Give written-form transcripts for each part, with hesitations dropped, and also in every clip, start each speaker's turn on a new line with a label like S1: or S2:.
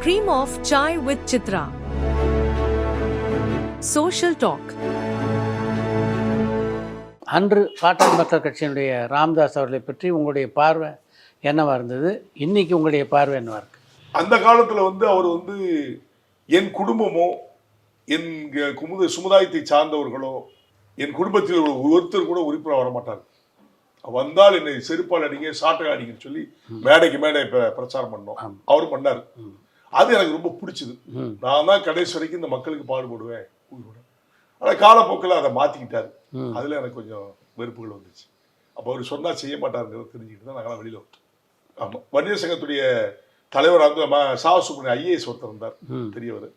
S1: Cream of Chai with Chitra. Social Talk.
S2: அன்று பாட்டாளி மக்கள் கட்சியினுடைய ராமதாஸ் அவர்களை பற்றி உங்களுடைய பார்வை என்னவா இருந்தது? இன்னைக்கு உங்களுடைய பார்வை என்னவா இருக்கு?
S3: அந்த காலத்தில் அவர் என் குடும்பமோ என் சமுதாயத்தை சார்ந்தவர்களோ என் குடும்பத்தில் ஒருத்தர் கூட உறுப்பினர் வரமாட்டார். வந்தால் என்னை செருப்பால் அடிங்க சாட்டை அடிங்கன்னு சொல்லி மேடைக்கு மேடை பிரச்சாரம் பண்ணோம். அவரும் பண்ணார். அது எனக்கு ரொம்ப பிடிச்சது. நான் தான் கடைசி வரைக்கும் இந்த மக்களுக்கு பாடுபடுவேன். ஆனால் காலப்போக்கில் அதை மாற்றிக்கிட்டாரு. அதில் எனக்கு கொஞ்சம் வெறுப்புகள் வந்துச்சு. அப்போ அவர் சொன்னால் செய்ய மாட்டாருங்கிறத தெரிஞ்சுக்கிட்டு தான் நாங்களாம் வெளியில் விட்டோம். ஆமாம், வன்னியர் சங்கத்துடைய தலைவர் சாவசுப்ரமணியம் ஐஏஎஸ் ஒருத்தர் இருந்தார், பெரியவர்.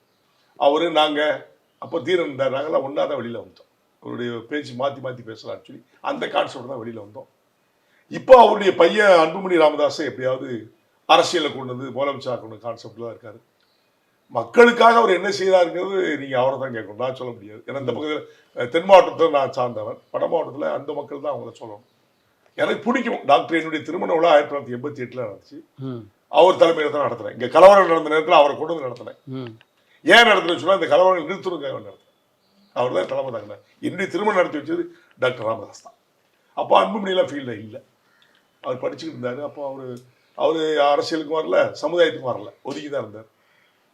S3: அவர் நாங்கள் அப்போ தீரன் இருந்தார். நாங்கள்லாம் ஒன்றா தான் வெளியில் வந்தோம். அவருடைய பேச்சு மாற்றி மாற்றி பேசலாம்னு சொல்லி அந்த கான்செப்ட் தான் வெளியில் வந்தோம். இப்போ அவருடைய பையன் அன்புமணி ராமதாஸை எப்படியாவது அரசியலில் கொண்டு வந்து முதலமைச்சர் கொண்டு கான்செப்டில் தான் இருக்காரு. மக்களுக்காக அவர் என்ன செய்தாருங்கிறது நீங்கள் அவரை தான் கேட்கணும், நான் சொல்ல முடியாது. ஏன்னா இந்த பக்கத்தில் தென் மாவட்டத்தில் நான் சார்ந்தவன், வட மாவட்டத்தில் அந்த மக்கள் தான் அவங்கள சொல்லணும். எனக்கு பிடிக்கும். டாக்டர் என்னுடைய திருமண விழா 1988 நடந்துச்சு. அவர் தலைமையில் தான் நடத்தினேன். இங்கே கலவரம் நடந்த நேரத்தில் அவரை கொண்டு வந்து நடத்தினேன். ஏன் நடத்துன்னு சொன்னால் இந்த கலவரங்கள் நிறுத்தணுக்காக நடத்தினேன். அவர் தான் தலைமை தாங்க. என்னுடைய திருமணம் நடத்தி வச்சது டாக்டர் ராமதாஸ் தான். அப்போ அன்புமணியெல்லாம் ஃபீல்டில் இல்லை, அவர் படிச்சுக்கிட்டு இருந்தார். அப்போ அவர் அரசியலுக்கும் வரல, சமுதாயத்துக்கும் வரல, ஒதுக்கி தான் இருந்தார்.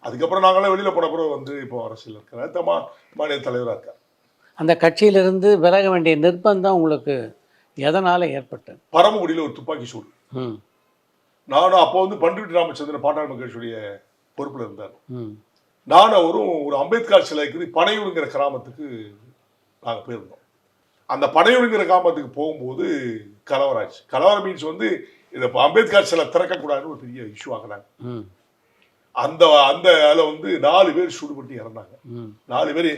S3: அதுக்கப்புறம் நாங்களாம் வெளியில் போன பிறகு இப்போ அரசியல் இருக்கிறார், மாநில தலைவராக இருக்கார்.
S2: அந்த கட்சியிலிருந்து விலக வேண்டிய நிர்பந்தம் உங்களுக்கு எதனால் ஏற்பட்டது?
S3: பரமக்குடியில் ஒரு துப்பாக்கி சூடு. நானும் அப்போ பண்டிட் ராமச்சந்திரன் பாட்டாளி மக்கள் கட்சியுடைய பொறுப்பில் இருந்தார். நானும் அவரும் ஒரு அம்பேத்கர் சிலைக்கு பனையூருங்கிற கிராமத்துக்கு நாங்கள் போயிருந்தோம். அந்த பனையூருங்கிற கிராமத்துக்கு போகும்போது கலவரம் ஆச்சு. கலவரம் மீன்ஸ் இந்த அம்பேத்கர் சிலை திறக்கக்கூடாதுன்னு ஒரு பெரிய இஷ்யூ ஆகுறாங்க. அந்த அதில் 4 பேர் சூடுபட்டு இறந்தாங்க. 4 பேர்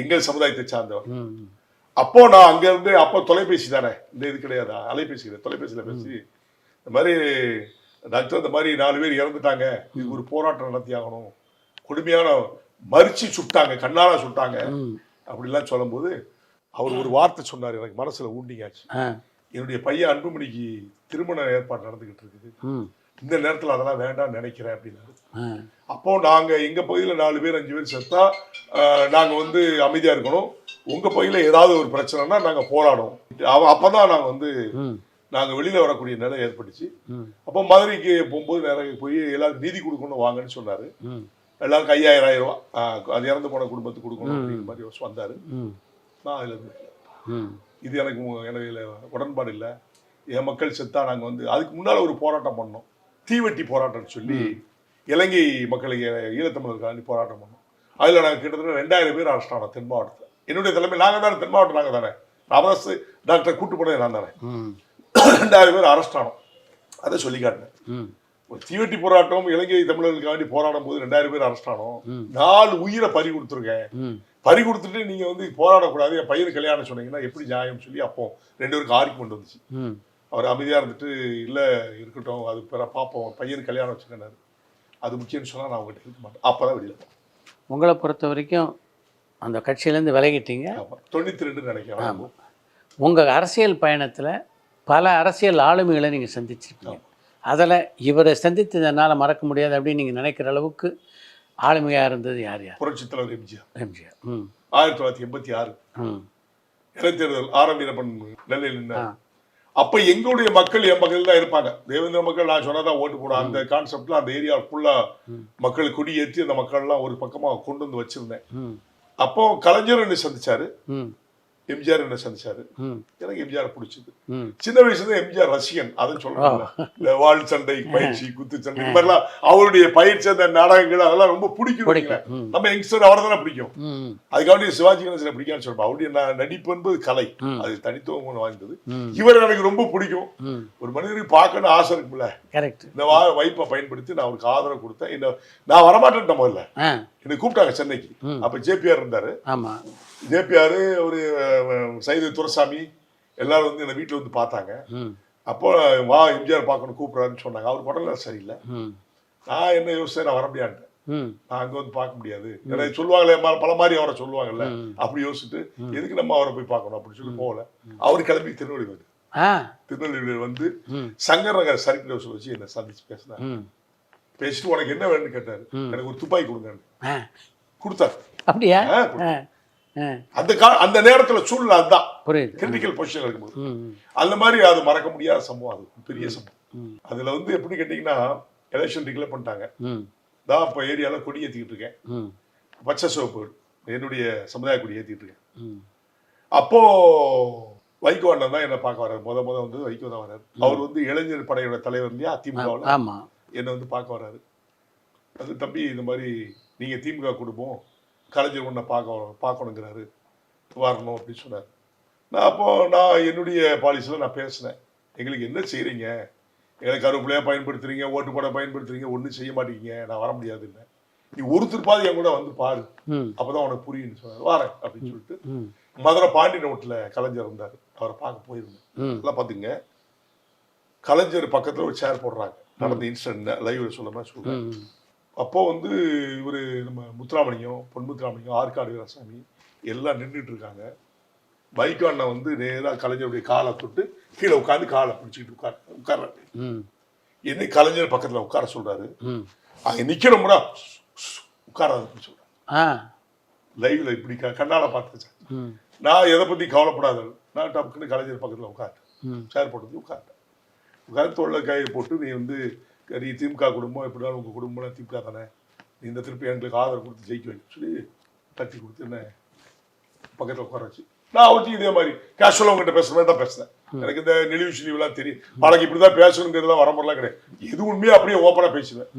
S3: எங்கள் சமுதாயத்தை சார்ந்தவர். அப்போ நான் அங்கேருந்து, அப்போ தொலைபேசி தானே, இந்த இது கிடையாது, அலைபேசி கிடையாது, தொலைபேசியில் பேசி இந்த மாதிரி டாக்டர் இந்த மாதிரி 4 பேர் இறந்துட்டாங்க, இதுக்கு ஒரு போராட்டம் நடத்தி ஆகணும், கொடுமையான மறிச்சு சுட்டாங்க, கண்ணால சுட்டாங்க அப்படிலாம் சொல்லும்போது அவர் ஒரு வார்த்தை சொன்னார், எனக்கு மனசில் ஊண்டிங்காச்சு. என்னுடைய பையன் அன்புமணிக்கு திருமண ஏற்பாடு நடந்துகிட்டு இருக்குது, இந்த நேரத்தில் அதெல்லாம் வேண்டாம்னு நினைக்கிறேன் அப்படின்னாரு. அப்போ நாங்கள் எங்கள் பகுதியில் 4 பேர் 5 பேர் செத்தா நாங்கள் அமைதியாக இருக்கணும், உங்கள் பகுதியில் ஏதாவது ஒரு பிரச்சனைனா நாங்கள் போராடும். அப்போ தான் நாங்கள் வெளியில் வரக்கூடிய நிலை ஏற்பட்டுச்சு. அப்போ மதுரைக்கு போகும்போது நிறைய போய் எல்லாரும் நீதி கொடுக்கணும் வாங்கன்னு சொன்னார். எல்லாருக்கும் 5000 ரூபா அது இறந்து போன குடும்பத்துக்கு கொடுக்கணும் அப்படிங்கிற மாதிரி வந்தார். நான் அதில் இருந்து இது எனக்கு உடன்பாடு இல்லை, என் மக்கள் செத்தா நாங்கள் அதுக்கு முன்னால் ஒரு போராட்டம் பண்ணோம், தீவெட்டி போராட்டம்னு சொல்லி இலங்கை மக்களுக்கு ஈழத்தமிழர்களுக்காண்டி போராட்டம் பண்ணோம். அதில் நாங்கள் கிட்டத்தட்ட 2000 பேர் அரெஸ்ட் ஆனோம் தென் மாவட்டத்தில். என்னுடைய தலைமை நாங்கள் தானே, தென் மாவட்டம் நாங்கள் தானே, ராமதாஸ் டாக்டர் கூட்டு போனது நான் தானே. 2000 பேர் அரெஸ்ட் ஆனோம். அதை சொல்லி காட்டினேன். ஒரு தீவெட்டி போராட்டம் இலங்கை தமிழர்களுக்காண்டி போராடும் போது 2000 பேர் அரெஸ்ட் ஆனோம். 4 உயிரை பறி கொடுத்துருக்கேன். பறி கொடுத்துட்டு நீங்கள் போராடக்கூடாது, என் பையனுக்கு கல்யாணம் சொன்னீங்கன்னா எப்படி நியாயம் சொல்லி அப்போ 2 பேருக்கு ஆர்குமெண்ட் வந்துச்சு. அவர் அமைதியாக இருந்துட்டு இல்லை இருக்கட்டும், அது பிற பார்ப்போம், பையனுக்கு கல்யாணம் வச்சுக்கினாரு, அது முக்கியம்னு சொன்னால் நான் உங்கள்கிட்ட இருக்க மாட்டேன். அப்போ தான் வெளியில் போனேன்.
S2: உங்களை பொறுத்த வரைக்கும் அந்த கட்சியிலேருந்து விலகிட்டீங்க.
S3: 92 நினைக்கிறேன்.
S2: உங்கள் அரசியல் பயணத்தில் பல அரசியல் ஆளுமைகளை நீங்கள் சந்திச்சிருக்கீங்க. அதில் இவரை சந்தித்ததுனால மறக்க முடியாது அப்படின்னு நீங்கள் நினைக்கிற அளவுக்கு ஆளுமையாக இருந்தது யார்?
S3: புரட்சித் தலைவர் எம்ஜிஆர். 1986 இடைத்தேர்தல் ஆரம்பிப்பன் நெல்லையில் நின்றார். அப்போ எங்களுடைய மக்கள் என் மக்கள் தான் இருப்பாங்க. தேவேந்திர மக்கள் நான் சொன்னதான் ஓட்டு போடும் அந்த கான்செப்ட்ல அந்த ஏரியா ஃபுல்லாக மக்கள் குடியேற்றி அந்த மக்கள்லாம் ஒரு பக்கமாக கொண்டு வந்து வச்சிருந்தேன். அப்போ கலைஞர் என்ன சந்திச்சாரு, எம்ஜிஆர் என்ன சந்திச்சாரு. எனக்கு எம்ஜிஆர் பிடிச்சது. சின்ன வயசுல எம்ஜிஆர் ரசிகன். அதை சொல்றாங்க, இந்த வாழ் சண்டை பயிற்சி, குத்து சண்டை, இந்த மாதிரிலாம் அவருடைய பயிற்சி, அந்த நாடகங்கள் அதெல்லாம் ரொம்ப பிடிக்கும். நம்ம யங்ஸ்டர் அவரை தானே பிடிக்கும். அதுக்காக சிவாஜி கணேசனை பிடிக்கான்னு சொல்றோம். அவருடைய நடிப்பு என்பது கலை, அது தனித்துவம் வாய்ந்தது. இவர் எனக்கு ரொம்ப பிடிக்கும். ஒரு மனிதருக்கு பார்க்கணும்னு ஆசை இருக்குல்ல, இந்த வாய்ப்பை பயன்படுத்தி நான் அவருக்கு ஆதரவு கொடுத்தேன். நான் வரமாட்டேன் முதல்ல, என்னை கூப்பிட்டாங்க சென்னைக்கு. அப்ப ஜேபிஆர் இருந்தாரு. ஜேபிஆர் ஒரு சைது துரைசாமி எல்லாரும் என்னை வீட்டில் பார்த்தாங்க. அப்போ வா எம்ஜிஆர் பார்க்கணும் கூப்பிட்றாருன்னு சொன்னாங்க. அவர் உடல்நிலை சரியில்லை. நான் என்ன யோசிச்சேன், நான் வர முடியாதுட்டேன். நான் அங்கே பார்க்க முடியாது, ஏன்னா சொல்லுவாங்களே பல மாதிரி அவரை சொல்லுவாங்கல்ல, அப்படி யோசிச்சுட்டு எதுக்கு நம்ம அவரை போய் பார்க்கணும் அப்படின்னு சொல்லி போகல. அவர் கிளம்பி திருநெல்வேலி திருநெல்வேலி சங்கர் நகர் சர்க்கிள் ஹவுஸ் வச்சு என்னை சந்திச்சு பேசினார். பேசிட்டு உனக்கு என்ன வேணும்னு கேட்டாரு. எனக்கு ஒரு துப்பாக்கி கொடுங்கன்னு
S2: ஆ.
S3: கொடுத்தாரு.
S2: அப்படியா?
S3: அந்த நேரத்துல சூழ்நிலை அதுதான்,
S2: புரியுது.
S3: கிரிட்டிக்கல் பொசிஷன் இருக்கும்போது அந்த மாதிரி அது மறக்க முடியாத சம்பவம். அது பெரிய சம்பவம். அதுல வந்து எப்படி கேட்டீங்கன்னா, எலெக்ஷன் டிக்ளேர் பண்ணிட்டாங்க. தான் இப்போ ஏரியாவில் கொடி ஏற்றிக்கிட்டு இருக்கேன், பச்சை சிவப்பு என்னுடைய சமுதாய கொடி ஏற்றிக்கிட்டு இருக்கேன். அப்போ வைகோ அண்ணன் தான் என்னை பார்க்க வர்றாரு. முத வந்து வைகோ தான் வர்றாரு. அவர் வந்து இளைஞர் படையோட தலைவர் இல்லையா, திமுகவில். என்னை வந்து பார்க்க வர்றாரு. அது தம்பி இந்த மாதிரி நீங்கள் திமுக குடும்பம், கலைஞர் ஒன்றை பார்க்கணுங்கிறாரு, வரணும் அப்படின்னு சொன்னார். நான் என்னுடைய பாலிசியில் நான் பேசினேன். எங்களுக்கு என்ன செய்கிறீங்க, எங்களை கருவேப்பிலையாக பயன்படுத்துறீங்க, ஓட்டு போட பயன்படுத்துறீங்க, ஒன்றும் செய்ய மாட்டேங்க, நான் வர முடியாது இல்லை, நீ ஒருத்தர் பாதி என் கூட வந்து பாரு, அப்போதான் உனக்கு புரியுன்னு சொன்னார். வரேன் அப்படின்னு சொல்லிட்டு மதுரை பாண்டி நோட்டில் கலைஞர் இருந்தார், அவரை பார்க்க போயிருந்தேன். எல்லாம் பார்த்துங்க, கலைஞர் பக்கத்தில் ஒரு சேர் போடுறாங்க. நடந்த இன்சிடென்ட் லைவ் சொல்ல மாதிரி சொல்கிறேன். அப்போ வந்து இவர் நம்ம முத்துராமலிங்கம், பொன்முத்துராமலிங்கம், ஆற்காடு வீரசாமி எல்லாம் நின்றுட்டு இருக்காங்க. வைகோ அண்ணன் வந்து நேராக கலைஞருடைய காலை தொட்டு கீழே உட்காந்து காலை பிடிச்சிக்கிட்டு உட்கார்றாரு. என்னை கலைஞர் பக்கத்தில் உட்கார சொல்றாரு. அங்கே நிற்கிறோம்னா உட்காராது அப்படின்னு சொல்றாரு. லைவ்ல இப்படி கண்ணால பார்த்துச்சேன். நான் எதை பத்தி கவலைப்படாத, நான் டப்புக்குன்னு கலைஞர் பக்கத்தில் உட்கார்ட்டேன். சேர் போட்டு உட்கார்ட்டேன். உட்காந்து தோளில் கையை போட்டு, நீ வந்து நீ திமுக குடும்பம், எப்படினாலும் உங்கள் குடும்பம்லாம் திமுக தானே, நீ இந்த திருப்பி எங்களுக்கு ஆதரவு கொடுத்து ஜெயிக்க வைக்க சொல்லி தட்டி கொடுத்து என்ன பக்கத்தில் உட்கார வச்சு, நான் வச்சு இதே மாதிரி கேஷுவலாக உங்கள்கிட்ட பேசுகிற மாதிரி தான் பேசுனேன். எனக்கு இந்த நெளிவு சிலிவுலாம் தெரியும், பழகி இப்படி தான் பேசணுங்கிறதுலாம் வரமுறைலாம் கிடையாது. எது உண்மையாக அப்படியே ஓப்பனாக பேசுவேன்.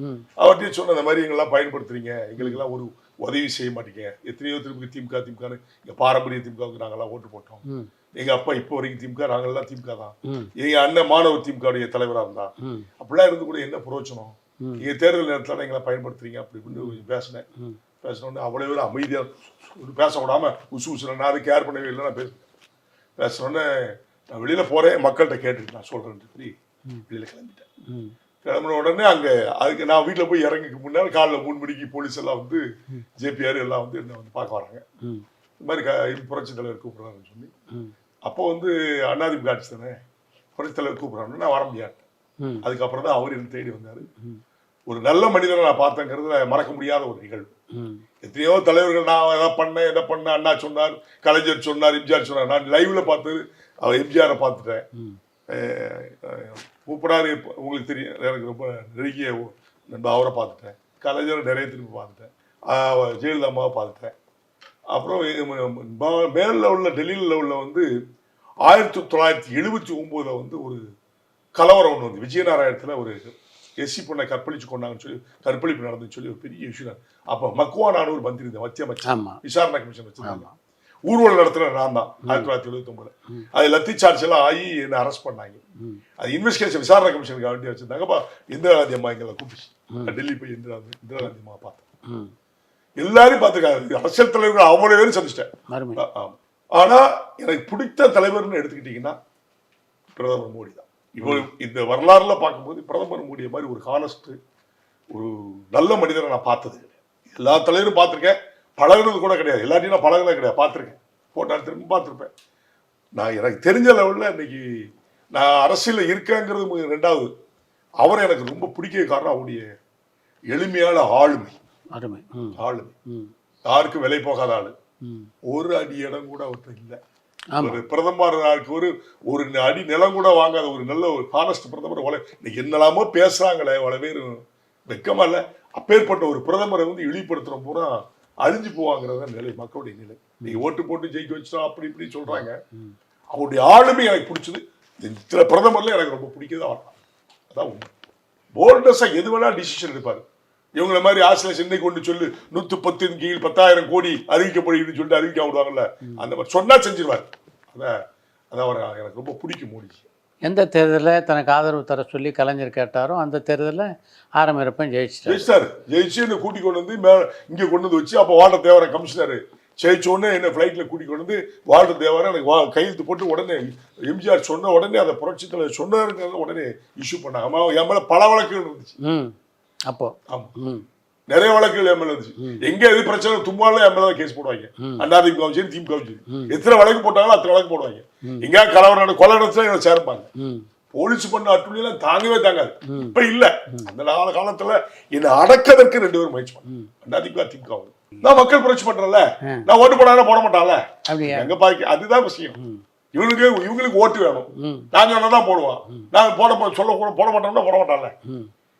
S3: அவர்கிட்டயே சொன்ன, இந்த மாதிரி எங்கெல்லாம் பயன்படுத்துறீங்க, எங்களுக்கெல்லாம் ஒரு உதவி செய்ய மாட்டீங்க, எத்தனையோ திருப்பி திமுகன்னு எங்கள் பாரம்பரிய திமுகவுக்கு நாங்கள்லாம் ஓட்டு போட்டோம், எங்க அப்பா இப்போ வரைக்கும் திமுக, நாங்கள்லாம் திமுக தான், எங்க அண்ணன் மாணவர் திமுகவுடைய தலைவராக இருந்தா, அப்படிலாம் இருந்து கூட என்ன பிரயோஜனம், நீங்க தேர்தல் நேரத்தில் எங்களை பயன்படுத்துறீங்க அப்படி இப்படின்னு பேசினேன். பேசினோடனே அவ்வளோ அமைதியாக பேச விடாம உசு நான் அதை கேர் பண்ணவே இல்லை. நான் பேசினோடனே நான் வெளியில போறேன், மக்கள்கிட்ட கேட்டுட்டு நான் சொல்றேன்னு சொல்லி வெளியில கிளம்பிட்டேன். கிளம்பின உடனே அங்கே அதுக்கு நான் வீட்டில் போய் இறங்கிக்கு முன்னால் காலைல 3 மணிக்கு போலீஸ் எல்லாம் வந்து ஜேபிஆர் எல்லாம் வந்து என்ன வந்து பார்க்க வராங்க. இந்த மாதிரி புரட்சி தலைவர் கூப்பிட்றாருன்னு சொல்லி, அப்போ வந்து அண்ணாதிமுக ஆட்சி தானே, புரட்சி தலைவர் கூப்பிட்றாருன்னு நான் வர முடியாது. அதுக்கப்புறம் தான் அவர் என்ன தேடி வந்தார். ஒரு நல்ல மனிதரை நான் பார்த்தேங்கிறது மறக்க முடியாத ஒரு நிகழ்வு. எத்தனையோ தலைவர்கள் நான் எதை பண்ணேன், அண்ணா சொன்னார், கலைஞர் சொன்னார், எம்ஜிஆர் சொன்னார். நான் லைவ்ல பார்த்தது அவர் எம்ஜிஆரை பார்த்துட்டேன். மூப்பனார் உங்களுக்கு தெரியும், எனக்கு ரொம்ப நெருங்கிய நண்பர், அவரை பார்த்துட்டேன். கலைஞரை நிறைய திரும்பி பார்த்துட்டேன். ஜெயலலிதா அம்மாவை பார்த்துட்டேன். அப்புறம் மேலில் உள்ள டெல்லியில் உள்ள வந்து 1979 வந்து ஒரு கலவரம் ஒன்று வந்து விஜயநாராயணத்தில் ஒரு எஸ்சி பொண்ணை கற்பழிச்சு கொண்டாங்கன்னு சொல்லி, கற்பழிப்பு நடந்துன்னு சொல்லி ஒரு பெரிய விஷயம். அப்போ மக்குவானான ஒரு மந்திரி, மத்திய அமைச்சர், விசாரணை கமிஷன் வச்சிருந்தாங்க. ஊர்வலம் நடத்துற நான் தான் 1979. அது லத்தி சார்ஜ் எல்லாம் ஆகி என்ன அரெஸ்ட் பண்ணாங்க. அது இன்வெஸ்டிகேஷன் விசாரணை கமிஷனுக்கு வேண்டி வச்சிருந்தாங்கப்பா. இந்திரா காந்தி அம்மா எங்களை கூப்பிட்டு டெல்லி போய் இந்திரா காந்தி அம்மா பார்த்தேன். எல்லாரையும் பார்த்துருக்காங்க, அரசியல் தலைவர்கள் அவ்வளோ பேரும் சந்திச்சிட்டேன். ஆனா எனக்கு பிடித்த தலைவர்னு எடுத்துக்கிட்டீங்கன்னா பிரதமர் மோடி தான். இப்போ இந்த வரலாறுல பார்க்கும்போது பிரதமர் மோடியை மாதிரி ஒரு ஹானஸ்ட், ஒரு நல்ல மனிதரை நான் பார்த்தது கிடையாது. எல்லா தலைவரும் பார்த்துருக்கேன், பழகுனது கூட கிடையாது, எல்லாத்தையும் நான் பழகுனது கிடையாது, பார்த்துருக்கேன், போட்டால் திரும்ப பார்த்துருப்பேன். நான் எனக்கு தெரிஞ்ச லெவலில் இன்னைக்கு நான் அரசியலில் இருக்கேங்கிறது 2வது. அவரை எனக்கு ரொம்ப பிடிக்க காரணம் அவருடைய எளிமையான ஆளுமை. யாருக்கும் விலை போகாத ஆளு. ஒரு அடி இடம் கூட அவர்கிட்ட இல்லை. ஒரு பிரதமர் ஒரு அடி நிலம் கூட வாங்காத ஒரு நல்ல ஒரு ஹானஸ்ட் பிரதமர். இன்னைக்கு என்னெல்லாமோ பேசுறாங்களே, பல பேர் வெக்கமா இல்லை. அப்பேற்பட்ட ஒரு பிரதமரை வந்து இழிப்படுத்துற பூரா அழிஞ்சு போவாங்கிறத நிலை, மக்களுடைய நிலை. நீங்க ஓட்டு போட்டு ஜெயிக்க வச்சோம் அப்படி இப்படி சொல்றாங்க. அவருடைய ஆளுமை எனக்கு பிடிச்சது. இந்த பிரதமர்ல எனக்கு ரொம்ப பிடிக்கிறது அவர் தான். அதான் உண்மை. போல்டஸா எது வேணா டிசிஷன் எடுப்பாரு. இவங்கள மாதிரி ஆசிரியர் இன்னைக்கு கொண்டு சொல்லு 110 கீழ் 10,000 கோடி அறிவிக்கப்படுகிறது சொல்லிட்டு அறிவிக்க விடுவாங்கல்ல, அந்த மாதிரி சொன்னா செஞ்சிருவார். அதான் அவர் எனக்கு ரொம்ப பிடிக்கும் மோடி.
S2: எந்த தேர்தலில் தனக்கு ஆதரவு தர சொல்லி கலைஞர் கேட்டாரோ அந்த தேர்தலில் ஆரம்பிப்பேன் ஜெயிச்சிட்டார்.
S3: ஜெயிச்சு என்னை கூட்டி கொண்டு வந்து இங்கே கொண்டு வந்து வச்சு, அப்போ வால்டர் தேவரை கமிஷனர் ஜெயிச்சோடனே என்ன ஃப்ளைட்டில் கூட்டி கொண்டு வந்து வால்டர் தேவரை எனக்கு கையெழுத்து போட்டு உடனே எம்ஜிஆர் சொன்ன உடனே அதை புரட்சி தலைவர் சொன்னாருங்கிறத உடனே இஷ்யூ பண்ணாங்க. என் மேலே பல வழக்குகள் இருந்துச்சு
S2: அப்போ.
S3: ஆமா, நிறைய வழக்குகள் என் மேல இருந்துச்சு. எங்க எது பிரச்சனை தும்பால என் மேல கேஸ் போடுவாங்க. அதிமுகவும் சரி திமுகவும் சரி, எத்தனை வழக்கு போட்டாங்களோ அத்தனை வழக்கு போடுவாங்க. எங்கேயா கலவரம் கொலை நடத்தினா எங்களை சேர்ப்பாங்க. போலீஸ் பண்ண அட்டுழியெல்லாம் தாங்கவே தாங்காது. இப்ப இல்ல, அந்த காலத்துல என்னை அடக்கதற்கு 2 பேரும் முயற்சி பண்ண திமுக. நான் மக்கள் புரட்சி பண்றேன்ல, நான் ஓட்டு போடாத போட மாட்டான்ல, எங்க பாக்கி அதுதான் விஷயம். இவங்களுக்கு ஓட்டு வேணும், நாங்க என்னதான் போடுவோம், நாங்க போட மாட்டோம்னா போட மாட்டான்ல.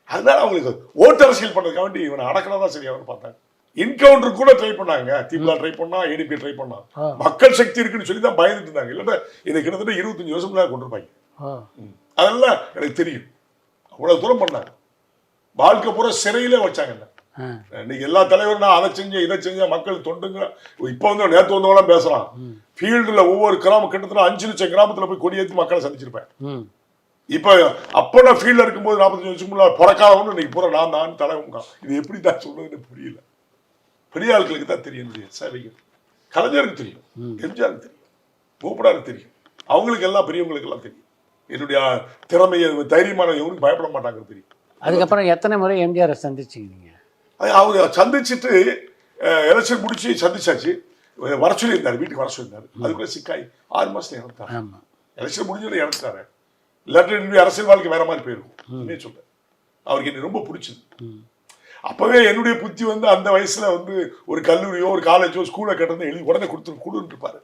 S3: அதனால அவங்களுக்கு ஓட்டு அரசியல் பண்றதுக்காக வேண்டி இவனை அடக்கதான் சரியானு பார்த்தாங்க. என்கவுண்டர் கூட ட்ரை பண்ணாங்க, திமுக ட்ரை பண்ணா, ஏடிபி ட்ரை பண்ணா, மக்கள் சக்தி இருக்குன்னு சொல்லி தான் பயந்துட்டு இருந்தாங்க. இல்ல இதை கிட்டத்தட்ட 25 வருஷம் கொண்டு இருப்பாங்க. அதெல்லாம் எனக்கு தெரியும். அவ்வளவு தூரம் பண்ணாங்க. வாழ்க்கை பூரா சிறையிலே வச்சாங்க. இன்னைக்கு எல்லா தலைவரும் நான் அதை செஞ்சேன் இதை செஞ்சேன் மக்கள் தொண்டுங்க. இப்ப வந்து நேற்று வந்தவங்களாம் பேசுறான். ஃபீல்டுல ஒவ்வொரு கிராமம் கிட்டத்தட்ட 5 லட்சம் கிராமத்துல போய் கொடியேற்றி மக்களை சந்திச்சிருப்பேன். இப்ப அப்ப நான் ஃபீல்ட்ல இருக்கும்போது 45 வருஷம் முன்னாடி பிறக்காதவன்னு இன்னைக்கு பூரா நான் தலைவன். இது எப்படி தான் சொல்றதுன்னு புரியல. பெரிய ஆட்களுக்கு தான் தெரியும் சேவைகள். கலைஞருக்கு தெரியும், எம்ஜிஆருக்கு தெரியும், மூப்பனாருக்கு தெரியும், அவங்களுக்கு எல்லாம் பெரியவங்களுக்கு எல்லாம் தெரியும். என்னுடைய திறமையை தைரியமான எவனுக்கு பயப்பட மாட்டாங்க தெரியும்.
S2: அதுக்கப்புறம் எத்தனை முறை எம்ஜிஆரை சந்திச்சிங்க நீங்க?
S3: அவங்க சந்திச்சுட்டு எலெக்ஷன் முடிச்சு சந்திச்சாச்சு. வர சொல்லியிருந்தாரு, வீட்டுக்கு வர சொல்லியிருந்தாரு. அதுக்குள்ள சிக்காய் 6 மாசத்துல இறந்துட்டாரு. எலெக்ஷன் முடிஞ்சோட இறந்துட்டாரு. இல்லாட்டி என்னுடைய அரசியல் வாழ்க்கை வேற மாதிரி போயிருக்கும் சொல்றேன். அவருக்கு என்ன ரொம்ப பிடிச்சது. அப்பவே என்னுடைய புத்தி வந்து அந்த வயசுல வந்து ஒரு கல்லூரியோ ஒரு காலேஜோ ஸ்கூலை கட்டணும் எழுதி உடனே கொடுத்துட்டு இருப்பாரு.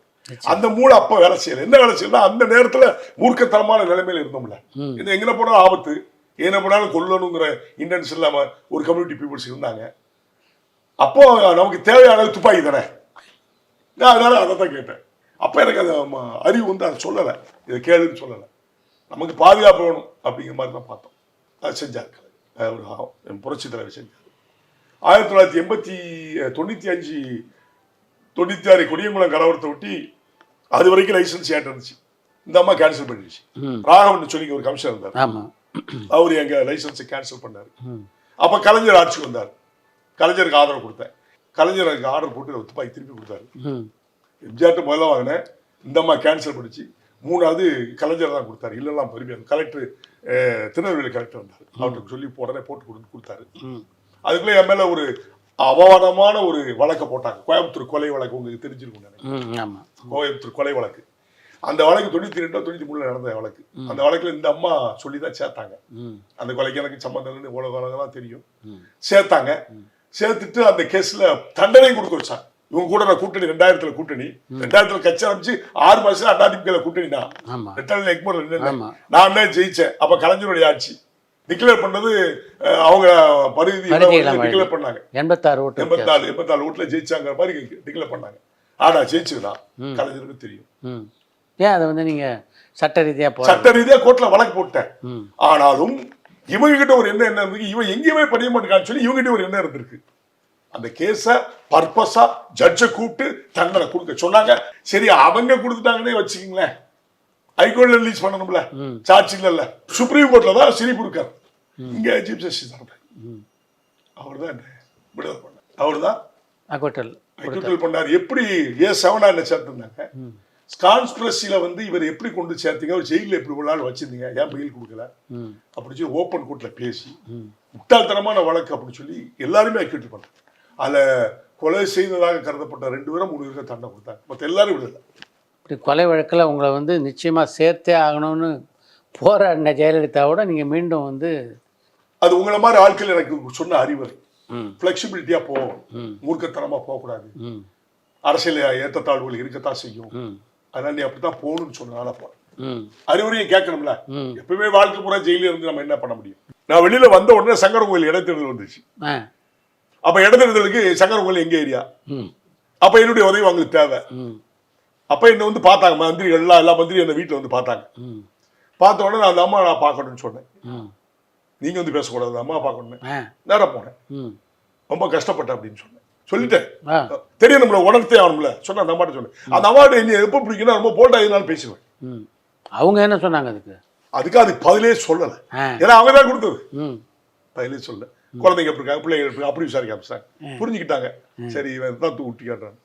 S3: அந்த மூளை அப்ப வேலை செய்யல. என்ன வேலை செய்யல, அந்த நேரத்துல மூர்க்கத்தனமான நிலைமையில இருந்தோம்ல. இது எங்க போனாலும் ஆபத்து, என்ன போனாலும் கொல்லணுங்கிற இன்டென்ஸ் இல்லாம ஒரு கம்யூனிட்டி பீப்புள்ஸ் இருந்தாங்க. அப்போ நமக்கு தேவையான துப்பாக்கி தானே, நான் அதனால அதை தான் கேட்டேன். அப்ப எனக்கு அந்த அறிவு வந்து அதை சொல்லலை, இதை கேளுன்னு சொல்லலை. நமக்கு பாதுகாப்பு வேணும் அப்படிங்கிற மாதிரி தான் பார்த்தோம். அது செஞ்சாரு ஒரு புரட்சி தலைவர் செஞ்சார். 1995 96 கொடியங்குளம் கலவரத்தை ஒட்டி அது வரைக்கும் லைசன்ஸ் ஏன் இருந்துச்சு. இந்த அம்மா கேன்சல் பண்ணிடுச்சு. ராகவன் சொல்லி ஒரு கமிஷனர் இருந்தார், அவரு எங்க லைசன்ஸை கேன்சல் பண்ணாரு. அப்ப கலைஞர் ஆட்சிக்கு வந்தார். கலைஞருக்கு ஆதரவு கொடுத்தேன். கலைஞருக்கு ஆர்டர் போட்டு துப்பாக்கி திருப்பி கொடுத்தாரு. எம்ஜிஆர்ட்ட முதல்ல வாங்கினேன், இந்த அம்மா கேன்சல் பண்ணிச்சு. 3வது கலைஞர் தான் கொடுத்தாரு. இல்லெல்லாம் பெருமையாக கலெக்டர் திருநெல்வேலி கலெக்டர் வந்தார், அவருக்கு சொல்லி உடனே போட்டு கொடுத்தாரு. அதுக்குள்ளே என் மேல ஒரு அவமானமான ஒரு வழக்கை போட்டாங்க. கோயம்புத்தூர் கொலை வழக்கு உங்களுக்கு தெரிஞ்சிருக்கும். கோயம்புத்தூர் கொலை வழக்கு. அந்த வழக்கு 92 93 நடந்த வழக்கு. அந்த வழக்குல இந்த அம்மா சொல்லிதான் சேர்த்தாங்க. அந்த கொலைக்கு எனக்கு சம்பந்தம் உலகம் தெரியும். சேர்த்தாங்க. சேர்த்துட்டு அந்த கேஸ்ல தண்டனையும் கொடுக்க வச்சாங்க. இவங்க கூட நான் கூட்டணி 2000 கூட்டணி 2000 கட்சி ஆரம்பிச்சு 6 மாசத்துல அதிமுக கூட்டணி தான். நான் தான் ஜெயிச்சேன். அப்ப கலைஞருடைய ஆட்சி டிக்ளேர் பண்ணது அவங்க பரிதி டிக்ளேர் பண்ணாங்க. 84 ஓட்டுல ஜெயிச்சாங்கிற மாதிரி டிக்ளேர் பண்ணாங்க. ஆனா ஜெயிச்சுதான் கலைஞருக்கு தெரியும்.
S2: ஏன் அதை வந்து நீங்க சட்ட
S3: ரீதியா கோர்ட்ல வழக்கு போட்டேன். ஆனாலும் இவங்க கிட்ட ஒரு என்ன இருக்கு, இவன் எங்கேயுமே படிய மாட்டேங்கான்னு சொல்லி இவங்க கிட்ட ஒரு என்ன இருந்திருக்கு. அந்த கேஸ பர்பஸா ஜட்ஜை கூப்பிட்டு தண்டனை கொடுக்க சொன்னாங்க. சரி, அவங்க கொடுத்துட்டாங்கன்னே வச்சுக்கீங்களேன், ஹைகோர்ட்ல ரிலீஸ் பண்ணணும்ல, சார்ஜ் இல்ல, சுப்ரீம் கோர்ட்ல தான் சிரிப்பு இருக்காரு. இங்க சீஃப் ஜஸ்டிஸ் அவர் தான் விடுதலை பண்ணார். அவர் தான் அக்விட்டல் பண்ணார். எப்படி A7 என்ன சேர்த்திருந்தாங்க. கான்ஸ்பிரசில வந்து இவர் எப்படி கொண்டு சேர்த்தீங்க, ஒரு ஜெயில எப்படி ஒரு நாள் வச்சிருந்தீங்க, ஏன் பெயில் கொடுக்கல அப்படின்னு சொல்லி ஓப்பன் கோர்ட்ல பேசி முட்டாள்தனமான வழக்கு அப்படின்னு சொல்லி எல்லாருமே அக்யூட் பண்ணாங்க. அதுல கொலை செய்ததாக கருதப்பட்ட 2 பேரும் 3 பேருக்கு தண்டனை கொடுத்தாங்க. மற்ற எல்லாரும் விடல.
S2: இப்படி கொலை வழக்கில் உங்களை வந்து நிச்சயமா சேர்த்தே ஆகணும்னு போராடின ஜெயலலிதாவோட நீங்க மீண்டும் வந்து
S3: அது உங்களை மாதிரி ஆட்கள் எனக்கு சொன்ன அறிவுரை. பிளெக்சிபிலிட்டியா போவோம், மூர்க்கத்தனமா போகக்கூடாது. அரசியல் ஏற்றத்தாழ்வுகள் இருக்கத்தான் செய்யும், அதனால நீ அப்படித்தான் போகணும்னு சொன்னதால போறேன். அறிவுரையை கேட்கணும்ல. எப்பவுமே வாழ்க்கை பூரா ஜெயில இருந்து நம்ம என்ன பண்ண முடியும். நான் வெளியில வந்த உடனே சங்கர கோயில் இடைத்தேர்தல் வந்துச்சு. அப்ப இடைத்தேர்தலுக்கு சங்கர கோயில் எங்க ஏரியா, அப்ப என்னுடைய உதவி அவங்களுக்கு தேவை. அப்ப என்ன வந்து பார்த்தாங்க மந்திரிகள், எல்லா மந்திரியும் என்ன வீட்டுல வந்து பார்த்தாங்க. பார்த்த உடனே நான் அந்த அம்மா நான் பார்க்கணும்னு சொன்னேன். நீங்க வந்து பேசக்கூடாது, அம்மா பார்க்கணும். நேரம் போனேன், ரொம்ப கஷ்டப்பட்டேன் அப்படின்னு சொன்னேன். சொல்லிட்டேன், தெரியும் நம்மள உணர்த்தே ஆகணும்ல. சொன்ன அந்த அம்மாட்ட சொன்னேன். அந்த அம்மாட்ட நீ எப்ப பிடிக்கணும் ரொம்ப போல்டா இருந்தாலும் பேசுவேன்.
S2: அவங்க என்ன சொன்னாங்க
S3: அதுக்கு பதிலே சொல்லல. ஏன்னா அவங்க தான் கொடுத்தது, பதிலே சொல்ல. குழந்தைங்க எப்படி இருக்காங்க, பிள்ளைங்க எப்படி அப்படி விசாரிக்க ஆரம்பிச்சாங்க. புரிஞ்சுக்கிட்டாங்க. சரி இவன் தான் ஊட்டி காட்டுறாங்க.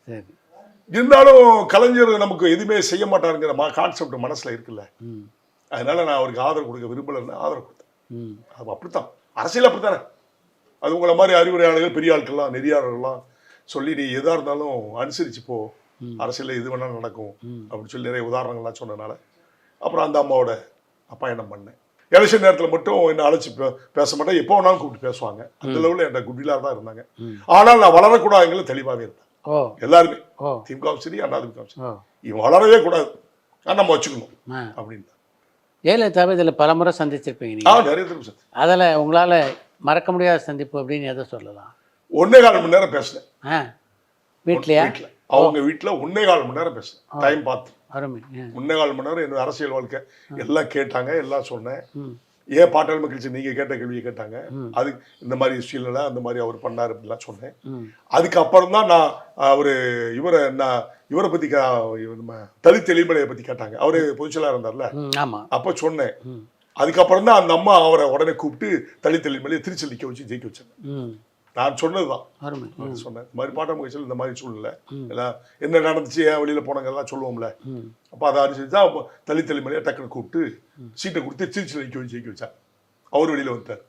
S3: இருந்தாலும் கலைஞர் நமக்கு எதுவுமே செய்ய மாட்டாருங்கிற கான்செப்ட் மனசுல இருக்குல்ல. அதனால நான் அவருக்கு ஆதரவு கொடுக்க விரும்பலன்னு ஆதரவு கொடுத்தேன். அது அப்படித்தான், அரசியல் அப்படித்தானே. அது உங்களை மாதிரி அறிவுரையாளர்கள் பெரிய ஆட்கள்லாம் நெறியாளர்கள்லாம் சொல்லி நீ எதா இருந்தாலும் அனுசரிச்சு போ, அரசியல் எது வேணாலும் நடக்கும் அப்படின்னு சொல்லி நிறைய உதாரணங்கள்லாம் சொன்னதுனால அப்புறம் அந்த அம்மாவோட பயணம் பண்ணேன். எலெக்ஷன் நேரத்தில் மட்டும் என்ன அழைச்சி பேச மாட்டேன், எப்போ வேணாலும் கூப்பிட்டு பேசுவாங்க. அந்த லெவலில் என் குட்வில்லாக தான் இருந்தாங்க. ஆனால் நான் வளரக்கூடாதுங்கிற தெளிவாகவே இருந்தேன். எல்லாருமே திமுகவும் சரி அதிமுகவும் சரி இவன் வளரவே கூடாது, நம்ம வச்சுக்கணும் அப்படின்னு.
S2: ஜெயலலிதாவை இதில் பல முறை சந்திச்சிருப்பீங்க நீங்கள்.
S3: நிறைய திரும்ப சந்தி.
S2: அதில் உங்களால் மறக்க முடியாத சந்திப்பு அப்படின்னு எதை சொல்லலாம்?
S3: 1.25 மணி நேரம் பேசினேன்.
S2: வீட்லையா?
S3: அவங்க வீட்டில் 1.25 மணி நேரம் பேசினேன். டைம் பார்த்து
S2: அருமை.
S3: 1.25 மணி நேரம் என்னோட அரசியல் வாழ்க்கை எல்லாம் கேட்டாங்க, எல்லாம் சொன்னேன். ஏன் பாட்டாளி மக்கள் கட்சி நீங்க கேட்ட கேள்வியை கேட்டாங்க, அது இந்த மாதிரி சூழ்நிலை அந்த மாதிரி அவர் பண்ணாரு அப்படிலாம் சொன்னேன். அதுக்கப்புறம் தான் நான் இவரை பத்தி தலித் எளிமலையை பத்தி கேட்டாங்க. அவரு பொதுச்செயலாளர் இருந்தார்ல, அப்ப சொன்னேன். அதுக்கப்புறம் தான் அந்த அம்மா அவரை உடனே கூப்பிட்டு தலித் எளிமலையை திருச்சி நிக்க வச்சு ஜெயிக்க வச்சாங்க. நான் சொன்னதுதான் சொன்னேன். இந்த மாதிரி பாட்டாளி கட்சியில் இந்த மாதிரி சூழ்நிலை எல்லாம் என்ன நடந்துச்சு, ஏன் வெளியில போனாங்க எல்லாம் சொல்லுவோம்ல. அப்போ அதை அறிஞ்சு தான் தலித் எளிமலையை டக்குன்னு கூப்பிட்டு சீட்டை கொடுத்து திருச்சியில் நிற்க வச்சு ஜெயிக்க வச்சார். அவர் வெளியில் வந்துட்டார்.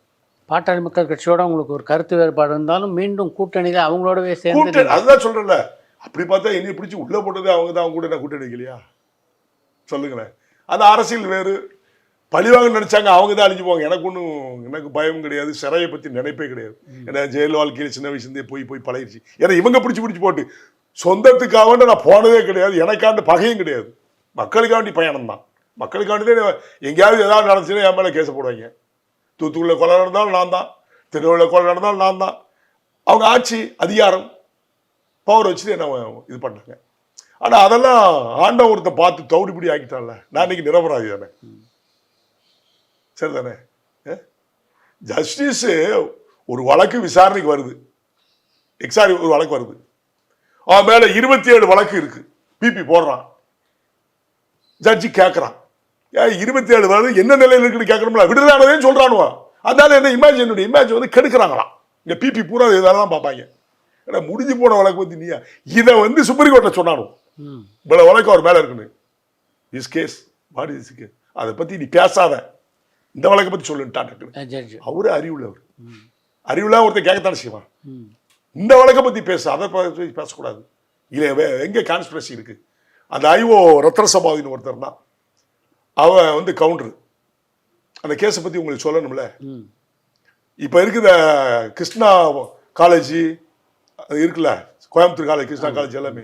S2: பாட்டாளி மக்கள் கட்சியோட உங்களுக்கு ஒரு கருத்து வேறுபாடு இருந்தாலும் மீண்டும் கூட்டணியில் அவங்களோடவே சேர்ந்து,
S3: அதுதான் சொல்றேன்ல. அப்படி பார்த்தா என்னை பிடிச்சி உள்ள போட்டது அவங்க தான். அவங்க கூட என்ன கூட்டணி வைக்கலையா சொல்லுங்களேன். அந்த அரசியல் வேறு, பழிவாங்க நினைச்சாங்க அவங்க தான் அழிஞ்சு போவாங்க. எனக்கு பயம் கிடையாது, சிறையை பத்தி நினைப்பே கிடையாது. ஏன்னா ஜெயில் வாழ்க்கையில் சின்ன வயசுலேருந்தே போய் பழகிடுச்சு. ஏன்னா இவங்க பிடிச்சி போட்டு சொந்தத்துக்காக நான் போனதே கிடையாது, எனக்காண்டு பகையும் கிடையாது. மக்களுக்காண்டி பயணம் தான். மக்களுக்காண்டி தான். எங்கேயாவது ஏதாவது நடந்துச்சுன்னா என் மேலே கேச போடுவாங்க. தூத்துக்குள்ள கொலை நடந்தாலும் நான் தான், திருநெல்வேலியில் கொலை நடந்தாலும் நான் தான். அவங்க ஆட்சி அதிகாரம் பவர் வச்சுட்டு என்ன இது பண்ணாங்க. ஆனால் அதெல்லாம் ஆண்ட ஒருத்த பார்த்து தவிடுபடி ஆக்கிட்டான்ல. நான் இன்னைக்கு நிரபராதி தானே, சரிதானே? ஜஸ்டிஸ் ஒரு வழக்கு விசாரணைக்கு வருது, ஒரு வழக்கு வருது, அவன் மேல 27 வழக்கு இருக்கு, பிபி போடுறான். ஜட்ஜி கேட்கறான், 27 வழக்கு என்ன நிலையில் இருக்குன்னு கேட்கணும்ல, விடுதலானதேன்னு சொல்றானுவா. அதனால என்ன என்னுடைய இமேஜ் வந்து கெடுக்கிறாங்களாம். இங்க பிபி பூரா இதெல்லாம் பார்ப்பாங்க. ஏன்னா முடிஞ்சு போன வழக்கு பத்தி நீயா இதை சுப்ரீம் கோர்ட்ல சொன்னானோ இவ்வளவு வழக்கு அவர் மேல இருக்குன்னு. Is case what is case, அதை பத்தி நீ பேசாத, இந்த வழக்கை பத்தி சொல்லுன்னு. அவரு அறிவுள்ள ஒருத்தர் கேட்கத்தானே செய்வான். இந்த வழக்கை பத்தி அதை பத்தி பேசக்கூடாது. இல்ல எங்க கான்ஸ்பிரசி இருக்கு. அந்த ஐஓ ரத்னசபாதின்னு ஒருத்தர் தான், அவன் வந்து கவுண்டர். அந்த கேஸை பத்தி உங்களுக்கு சொல்லணும்ல. இப்ப இருக்குத கிருஷ்ணா காலேஜ் இருக்குல்ல, கோயம்புத்தூர் காலேஜ், கிருஷ்ணா காலேஜ் எல்லாமே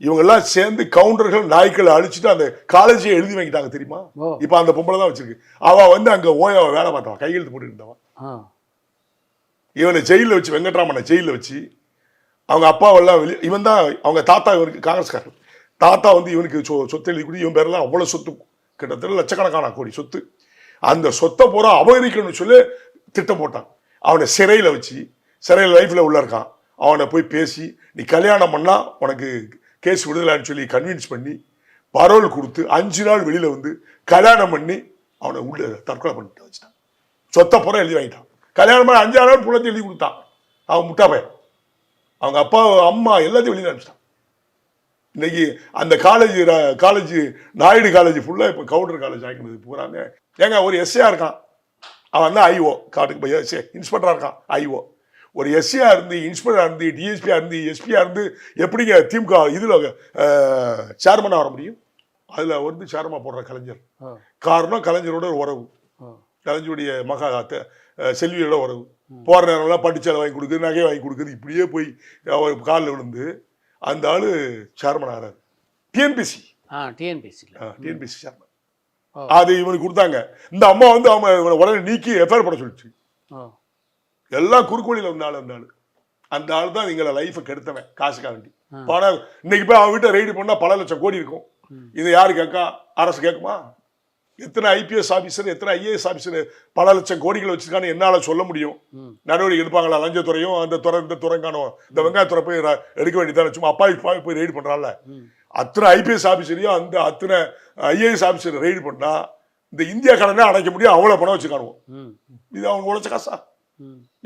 S3: இவங்கெல்லாம் சேர்ந்து கவுண்டர்கள் நாய்க்களை அழிச்சுட்டு அந்த காலேஜை எழுதி வாங்கிட்டாங்க தெரியுமா? இப்ப அந்த பொம்பளை தான் வச்சிருக்கு. அவ வந்து அங்க ஓயாவ வேலை பார்த்தவன், கையெழுத்து போட்டு இருந்தவன். இவனை ஜெயில வச்சு, வெங்கட்ராமனை ஜெயில வச்சு அவங்க அப்பாவெல்லாம் இவன் தான் அவங்க தாத்தா, இவனுக்கு காங்கிரஸ்காரர் தாத்தா வந்து இவனுக்கு சொத்து எழுதி கொடுத்து இவன் பேரெல்லாம் அவ்வளவு சொத்து, கிட்டத்தட்ட லட்சக்கணக்கான கோடி சொத்து. அந்த சொத்தை பூரா அபகரிக்கணும்னு சொல்லி திட்டம் போட்டான். அவனை சிறையில வச்சு, சிறையில் லைஃப்ல உள்ள இருக்கான், அவனை போய் பேசி நீ கல்யாணம் பண்ணா உனக்கு கேஸ் விடுதலான்னு சொல்லி கன்வின்ஸ் பண்ணி பரோல் கொடுத்து 5 நாள் வெளியில வந்து கல்யாணம் பண்ணி அவனை உள்ள தற்கொலை பண்ணிட்டு வச்சுட்டான். சொத்தை பூரா எழுதி வாங்கிட்டான். கல்யாணம் பண்ணி 5 நாள் புள்ளத்தை எழுதி கொடுத்தான். அவன் முட்டா பையன். அவங்க அப்பா அம்மா எல்லாத்தையும் வெளியில அனுப்பிச்சிட்டான். இன்னைக்கு அந்த காலேஜ் நாயுடு காலேஜ் ஃபுல்லா இப்ப கவுண்டர் காலேஜ் ஆகினது பூராங்க. ஏங்க ஒரு எஸ்ஏயா இருக்கான், அவன் தான் ஐஓ, காட்டுக்கு இன்ஸ்பெக்டரா இருக்கான். ஐஓ ஒரு எஸ்சியா இருந்து, இன்ஸ்பெக்டரா இருந்து, டிஎஸ்பியா இருந்து, எஸ்பியா இருந்து எப்படிங்க திமுக இதுல சேர்மனா வர முடியும்? அதுல வந்து சேர்மா போடுற கலைஞர். காரணம் கலைஞரோட ஒரு உறவு, கலைஞருடைய மகா செல்வியோட உறவு. போற நேரம்லாம் பட்டுச்சேலை வாங்கி கொடுக்குறது, நகை வாங்கி கொடுக்குறது, இப்படியே போய் அவர் காலில் விழுந்து அந்த ஆளு சேர்மன் ஆகிறாரு. TNPC chairman. அது இவனுக்கு கொடுத்தாங்க. இந்த அம்மா வந்து அவன் உடனே நீக்கி எஃப்ஐஆர் போட சொல்லிச்சு. எல்லாம் குறுக்கோழியில் வந்தாலும் அந்த ஆள் தான் எங்களை லைஃபை கெடுத்தவன் காசுக்காக வேண்டி. பணம் இன்னைக்கு போய் அவன் வீட்டை ரெய்டு பண்ணா பல லட்சம் கோடி இருக்கும். இதை யாரு கேட்கா? அரசு கேட்குமா? எத்தனை ஐபிஎஸ் ஆபீசர், எத்தனை ஐஏஎஸ் ஆபீசர் பல லட்சம் கோடிகள் வச்சிருக்கான்னு என்னால சொல்ல முடியும்? நடவடிக்கை எடுப்பாங்களா? லஞ்சத்துறையும் அந்த துறை இந்த துறைங்கானோ இந்த வெங்காயத்துறை போய் எடுக்க வேண்டியதான். சும்மா அப்பாவி போய் ரெய்டு பண்றான்ல, அத்தனை ஐபிஎஸ் ஆபீசரையும் அந்த அத்தனை ஐஏஎஸ் ஆபீசர் ரெய்டு பண்ணா இந்த இந்தியா கடனை அடைக்க முடியும். அவ்வளவு பணம் வச்சுக்கானுவோம். இது அவங்க உழைச்ச காசா?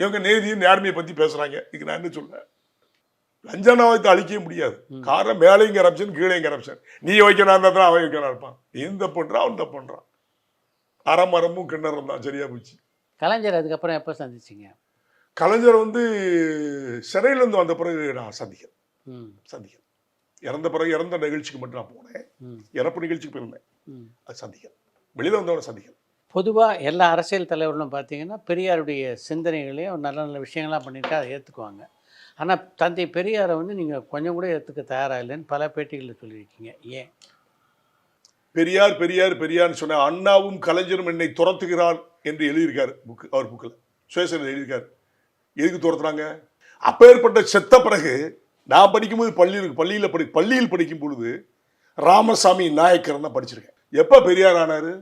S3: இவங்க நேர்மையும் நேர்மையை பத்தி பேசுறாங்க. இதுக்கு நான் என்ன சொல்றேன், லஞ்சனாவத்தை அழிக்கவே முடியாது. காரணம் மேலையும் கரப்ஷன், கீழையும் கரப்ஷன். நீ வைக்கணும் அவன் வைக்கணும் இருப்பான். இந்த பண்றான், அவன் தப்பு பண்றான். அறமரமும் கிண்ணறம் தான். சரியா போச்சு.
S2: கலைஞர் அதுக்கப்புறம் எப்ப சந்திச்சிங்க?
S3: கலைஞர் வந்து சிறையில இருந்து வந்த பிறகு நான் சந்திக்கிறேன். இறந்த பிறகு இறந்த நிகழ்ச்சிக்கு மட்டும் நான் போனேன். இறப்பு நிகழ்ச்சிக்கு போயிருந்தேன். அது சந்திக்கிறேன். வெளியில் வந்தவனை சந்திக்கல.
S2: பொதுவாக எல்லா அரசியல் தலைவர்களும் பார்த்தீங்கன்னா பெரியாருடைய சிந்தனைகளையும் அவர் நல்ல நல்ல விஷயங்கள்லாம் பண்ணியிருக்கா அதை ஏற்றுக்குவாங்க. ஆனால் தந்தை பெரியாரை வந்து நீங்கள் கொஞ்சம் கூட ஏற்றுக்க தயாராக இல்லைன்னு பல பேட்டிகளில் சொல்லியிருக்கீங்க. ஏன்?
S3: பெரியார் பெரியார் பெரியார்னு சொன்ன அண்ணாவும் கலைஞரும் என்னை துரத்துகிறார் என்று எழுதியிருக்காரு புக்கு. அவர் புக்கில் சுயசரிதை எழுதியிருக்காரு. எதுக்கு துரத்துறாங்க? அப்பேற்பட்ட செத்த பிறகு நான் படிக்கும்போது பள்ளியில் படிக்கும் பொழுது ராமசாமி நாயக்கர் தான் படிச்சிருக்கேன். எப்போ பெரியார் ஆனார்?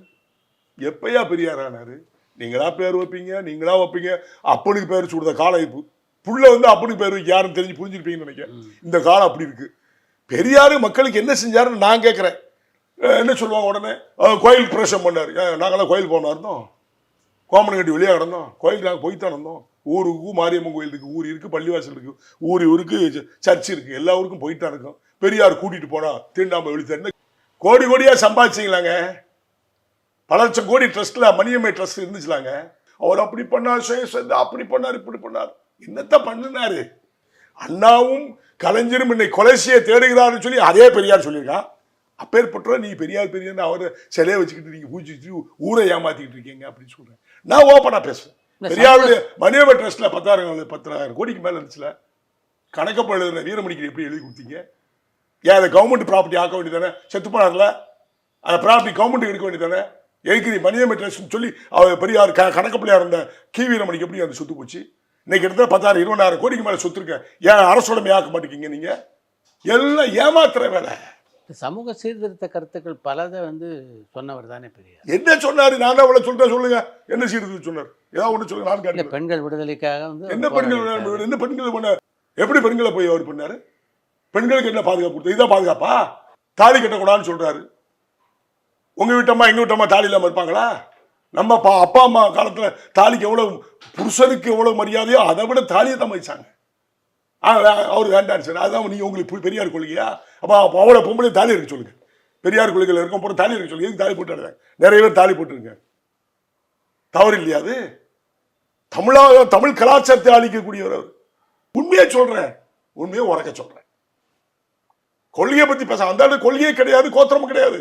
S3: எப்பயா பெரியார் ஆனார்? நீங்களா பேர் வைப்பீங்க, நீங்களா வைப்பீங்க. அப்பனுக்கு பேர் சுடுத காலம் இப்போ புள்ள வந்து அப்பனுக்கு பேர் வைக்க யாரும் தெரிஞ்சு புரிஞ்சிருப்பீங்கன்னு நினைக்கிறேன். இந்த காலம் அப்படி இருக்கு. பெரியார் மக்களுக்கு என்ன செஞ்சாருன்னு நான் கேட்குறேன். என்ன சொல்லுவாங்க உடனே? கோயில் பிரவேசம் பண்ணார். நாங்களாம் கோயில் போனா இருந்தோம், கோமனம் கட்டி வெளியே கிடந்தோம், கோயிலுக்கு நாங்கள் போய்த்தான் இருந்தோம். ஊருக்கு மாரியம்மன் கோயில் இருக்குது, ஊர் இருக்குது, பள்ளிவாசல் இருக்குது, ஊருக்கு சர்ச் இருக்குது, எல்லா ஊருக்கும் போய்த்தான் இருக்கோம். பெரியார் கூட்டிகிட்டு போனால் தீண்டாமல் வெளித்தேன்னு கோடி கோடியாக சம்பாதிச்சிங்களாங்க. பல லட்சம் கோடி ட்ரஸ்ட்டில் மணியம்மை ட்ரஸ்ட் இருந்துச்சுலாங்க. அவர் அப்படி பண்ணார், அப்படி பண்ணார், இப்படி பண்ணார். என்னத்த பண்ணினாரு? அண்ணாவும் கலைஞரும் என்னை கொலை செய்ய தேடுகிறாருன்னு சொல்லி அதே பெரியார் சொல்லியிருக்கான். அப்பேற்பட்ட நீ பெரியார் பெரியார்னு அவரை சிலையை வச்சுக்கிட்டு நீங்கள் பூஜிச்சு ஊரை ஏமாத்திக்கிட்டு இருக்கீங்க அப்படின்னு சொல்கிறேன். நான் ஓப்பனாக பேசுவேன். பெரியாருடைய மணியம்மை ட்ரஸ்ட்டில் 10,000 கோடிக்கு மேலே இருந்துச்சுல. கணக்கப்பட எழுதுன வீரமணிக்கு எப்படி எழுதி கொடுத்தீங்க? ஏன் அதை கவர்மெண்ட் ப்ராப்பர்ட்டி ஆக்க வேண்டியதானே? செத்து போனார்ல, அந்த ப்ராப்பர்ட்டி கவர்மெண்ட்டுக்கு எடுக்க வேண்டியதானே? எதுக்கு நீ மணியம்மை ட்ரஸ்ட்னு சொல்லி அவர் பெரியார் கணக்கப்பள்ளியாக இருந்த கி வீரமணிக்கு எப்படி அந்த சொத்து போச்சு? இன்னைக்கு எடுத்த 10,000 20,000 கோடிக்கு மேலே சொத்து இருக்க. ஏன் அரசுடமை ஆக்க மாட்டேங்கிங்க? நீங்கள் எல்லாம் ஏமாத்துற வேலை.
S2: சமூக சீர்திருத்த கருத்துக்கள் பலதை வந்து சொன்னவர் தானே பெரியார்.
S3: என்ன சொன்னார்? நான் தான் சொல்றேன், சொல்லுங்க. என்ன சீர்திருத்தம் சொன்னார்? ஏதாவது ஒன்று சொல்லுங்க. நான் கேட்கிறேன்.
S2: பெண்கள் விடுதலைக்காக வந்து
S3: என்ன பெண்கள் பண்ண? எப்படி பெண்களை போய் அவர் பண்ணாரு? பெண்களுக்கு என்ன பாதுகாப்பு கொடுத்தது? இதான் பாதுகாப்பா? தாலி கட்டக்கூடாதுன்னு சொல்றாரு. உங்க வீட்டம்மா எங்க வீட்டம்மா தாலி இல்லாமல் இருப்பாங்களா? நம்ம அப்பா அம்மா காலத்துல தாலிக்கு எவ்வளவு, புருஷனுக்கு எவ்வளவு மரியாதையோ அதை விட தாலியை தான் மதிச்சாங்க. அவர் வேண்டாம் சார். அதான் நீங்க உங்களுக்கு பெரியார் கொள்கையா? அப்போ அவ்வளோ பொம்பளை தாலி இருக்க சொல்லுங்க. பெரியார் கொள்கையில் இருக்கும் போது தாலி இருக்க சொல்லுங்க. எதுக்கு தாலி போட்டு நிறைய பேர் தாலி போட்டுருங்க. தவறு இல்லையா அது? தமிழ் கலாச்சாரத்தை அழிக்கக்கூடியவர் அவர். உண்மையை சொல்றேன், உண்மையை உறக்க சொல்றேன். கொள்கையை பத்தி பேச அந்த கொள்கையே கிடையாது, கோத்திரமும் கிடையாது.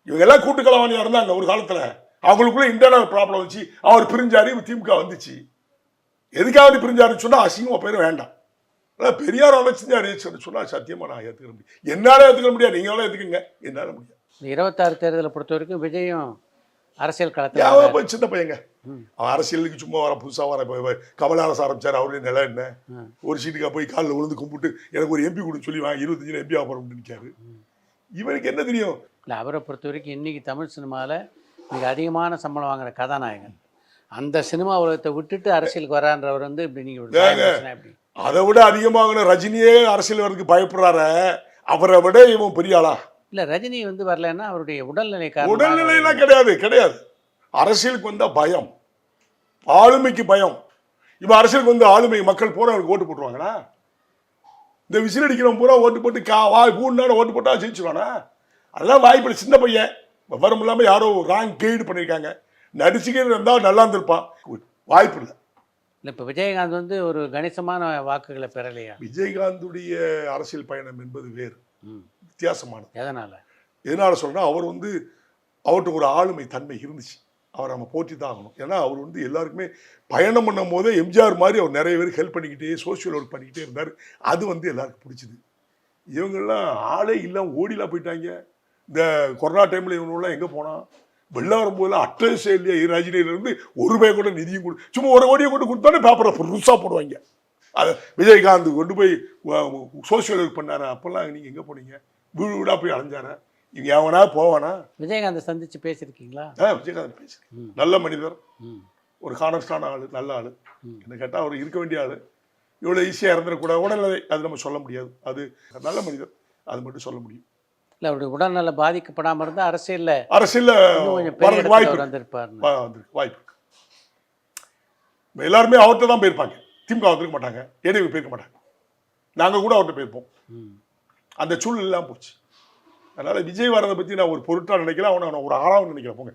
S3: இவங்க எல்லாம் கூட்டுக்கலவாணியா இருந்தாங்க ஒரு காலத்துல. அவங்களுக்குள்ள இன்டர்னல் ப்ராப்ளம் வச்சு அவர் பிரிஞ்சாரு, திமுக வந்துச்சு. எதுக்காவது பிரிஞ்சாருன்னு சொன்னா அசிங்கமா பேர் வேண்டாம். பெரியார் செஞ்சாரு சொன்னா சத்தியமா நான் ஏத்துக்க முடியும். என்னால ஏத்துக்க முடியாது, நீங்களும் ஏத்துக்குங்க, என்னால முடியாது.
S2: 26 தேர்தலை பொறுத்த வரைக்கும் விஜயும் அரசியல் களத்தில்
S3: சின்ன பையங்க. அவன் அரசியலுக்கு சும்மா வர, புதுசா வர. கமலஹாசன் ஆரம்பிச்சாரு, அவருடைய நிலை என்ன? ஒரு சீட்டுக்கா போய் காலில் விழுந்து கும்பிட்டு எனக்கு ஒரு எம்பி கொடுன்னு சொல்லி 25 எம்பி ஆஃபர் நிற்காரு. இவனுக்கு என்ன தெரியும்?
S2: இல்லை, அவரை பொறுத்த வரைக்கும் இன்னைக்கு தமிழ் சினிமாவில் மிக அதிகமான சம்பளம் வாங்குற கதாநாயகன். அந்த சினிமா உலகத்தை விட்டுட்டு அரசியலுக்கு வரான்றவர் வந்து இப்படி நீங்க
S3: அதை விட அதிகமாக ரஜினியே அரசியல் வரதுக்கு பயப்படுறாரு. அவரை விட இவன் பெரிய ஆளா?
S2: இல்ல, ரஜினி வந்து வரலன்னா அவருடைய உடல்நிலை
S3: உடல்நிலையெல்லாம் கிடையாது. அரசியலுக்கு வந்தா பயம், ஆளுமைக்கு பயம். இப்ப அரசியலுக்கு வந்து ஆளுமை மக்கள் பூரா அவருக்கு ஓட்டு போட்டுருவாங்களா? இந்த விசில் அடிக்கிறவன் பூரா ஓட்டு போட்டு வாய் பூண்டான ஓட்டு போட்டா ஜெயிச்சுருவானா? அதெல்லாம் வாய்ப்பு. சின்ன பையன் விவரம் இல்லாம யாரோ ராங் கைடு பண்ணியிருக்காங்க. நடிச்சுக்கிட்டு இருந்தால் நல்லா இருந்திருப்பான். வாய்ப்பு இல்லை.
S2: இல்லை, இப்போ விஜயகாந்த் வந்து ஒரு கணிசமான வாக்குகளை பெறலையா?
S3: விஜயகாந்துடைய அரசியல் பயணம் என்பது வேறு, வித்தியாசமானது.
S2: எதனால
S3: சொல்றேன்னா, அவர் வந்து அவர்கிட்ட ஒரு ஆளுமை தன்மை இருந்துச்சு. அவரை நம்ம போற்றி தான் ஆகணும். ஏன்னா அவர் வந்து எல்லாருக்குமே பயணம் பண்ணும் போதே எம்ஜிஆர் மாதிரி அவர் நிறைய பேருக்கு ஹெல்ப் பண்ணிக்கிட்டே, சோசியல் ஒர்க் பண்ணிக்கிட்டே இருந்தார். அது வந்து எல்லாருக்கும் பிடிச்சிது. இவங்கெல்லாம் ஆளே இல்லாமல் ஓடிலாம் போயிட்டாங்க. இந்த கொரோனா டைமில் இவங்கெல்லாம் எங்கே போனால் வெள்ளம் வரும்போதெல்லாம் அட்ரஸே இல்லையா ரஜினியிலேருந்து ₹1 கூட நிதியும் கொடு, சும்மா ஒரு கோடியை கொண்டு கொடுத்தானே பேப்பரை புதுசாக போடுவாங்க. அதை விஜயகாந்த் கொண்டு போய் சோசியல் ஒர்க் பண்ணாரு. அப்போல்லாம் நீங்கள் எங்கே போனீங்க? வீடு வீடாக போய் அலைஞ்சார. இங்கே எவனா போவானா?
S2: விஜயகாந்த் சந்திச்சு பேசியிருக்கீங்களா?
S3: விஜயகாந்த் பேசுகிறேன். நல்ல மனிதர், ஒரு கான்ஸ்டான ஆள், நல்ல ஆள். என்ன கேட்டால் அவர் இருக்க வேண்டிய ஆள். இவ்வளோ ஈஸியாக இறந்துடக்கூடாது. உடல்நிலை அது நம்ம சொல்ல முடியாது. அது நல்ல மனிதர், அது மட்டும் சொல்ல முடியும்.
S2: இல்லை, அவருடைய உடல்நல பாதிக்கப்படாமல் இருந்தால் அரசியலில்
S3: வாய்ப்பு வாய்ப்பு. எல்லாருமே அவர்கிட்ட தான் போயிருப்பாங்க. திமுக வந்துருக்க மாட்டாங்க, ஏடிவி போயிருக்க மாட்டாங்க. நாங்கள் கூட அவர்கிட்ட போயிருப்போம். அந்த சூழ்நிலை எல்லாம் போச்சு. அதனால விஜய் வரதை பற்றி நான் ஒரு பொருட்டாக நினைக்கல, அவனை ஒரு ஆளாவும் நினைக்கிறேன். போங்க.